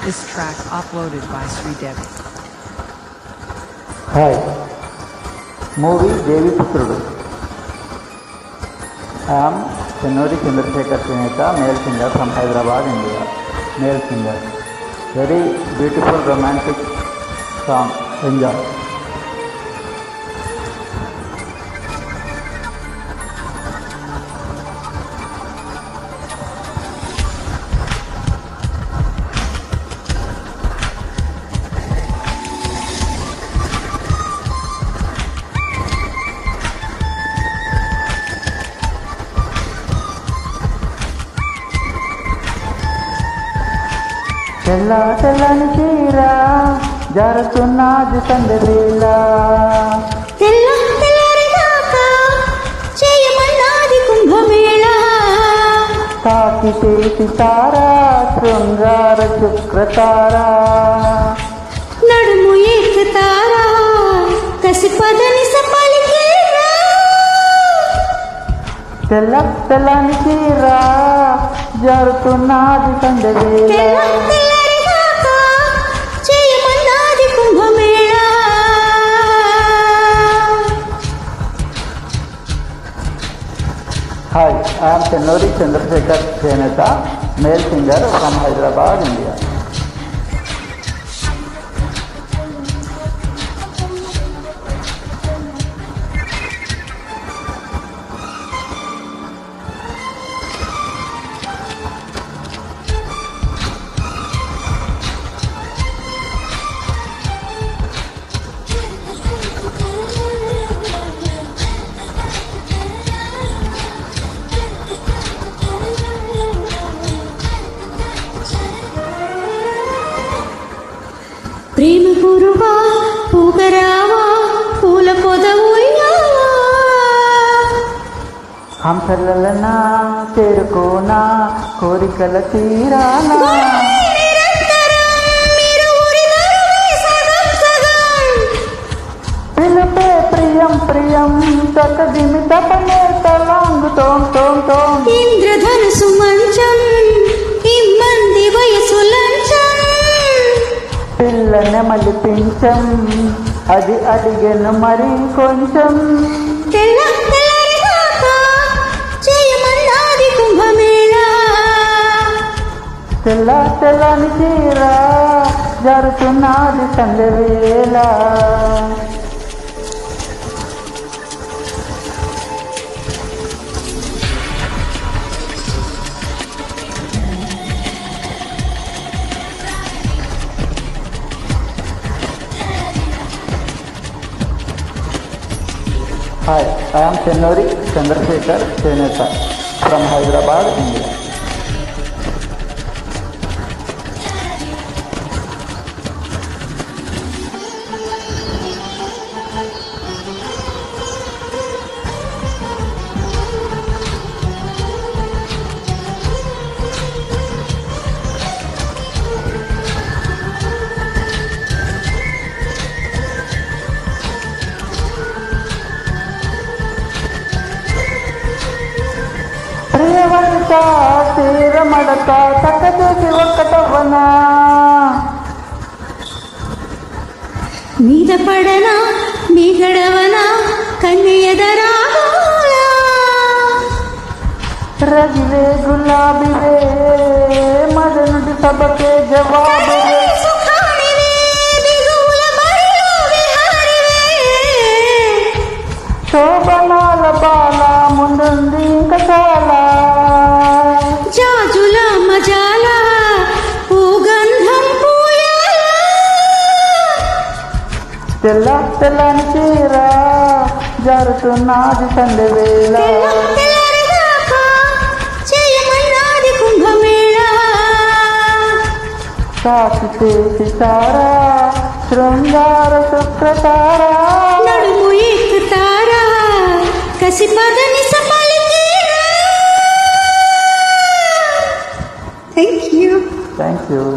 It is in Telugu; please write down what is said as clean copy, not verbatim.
This track uploaded by Sri Devi. Hi. Movie Devi Putrudu. I am Chennuri Chandrasekhar Chineta, male singer from Hyderabad, India. Male singer. Very beautiful romantic song. Enjoy. తెల్ల తెల్లని చీర జారుతున్నది సందవేళ తెల్ల తెల్లరిదాకా చేయమన్నది కుంభమేళ తాకితే సితారా శృంగార శుక్రతారా నడుము ఎక్కుతారా కసి పదని సపలికేరా తెల్ల తెల్లని చీర జారుతున్నది సందవేళ Hi, I am Chennuri Chandrasekhar Chineta, male singer from Hyderabad, India. ప్రేమ పురువా పూగరావా పూల పొదవుయ్యావా హంసలనా చేరుకోనా కోరికల తీరానా పిలిపే ప్రియం ప్రియం తొక్కదిమి తపనే తలాంగు తోం తోం తోం ఇంద్రధనుసు మంచం ఇమ్మంది వయసు లంచం పిల్ల నెమలి పించం అది అడిగను మరి కొంచెం తెల్ల తెల్లరిదాకా చేయమన్నది కుంభమేళ తెల్ల తెల్లని చీర జరుగుతున్నది సందవేళ Hi, I am Chennuri Chandrasekhar Chineta from Hyderabad, India. ప్రియవంత తీరమడత చక్కచేసి ఒక్కటవ్వనా మీద పడనా మీగడవనా కన్నెయదరా రగిలే గులాబీవే మదనుడి సభకే జవాబు శోభనాల బాల ముందుంది ఇంకా చాలా జాజుల మజాల పూగంధం పూయాల తెల్ల తెల్లని చీర జరుగుతున్నది సందవేళ తెల్లరిదాకా చేయమన్నది కుంభమేళ తాకితే సితారా శృంగార శుక్రతారా నడుము ఎక్కుతారా కసి పదని సపలికేరా Thank you.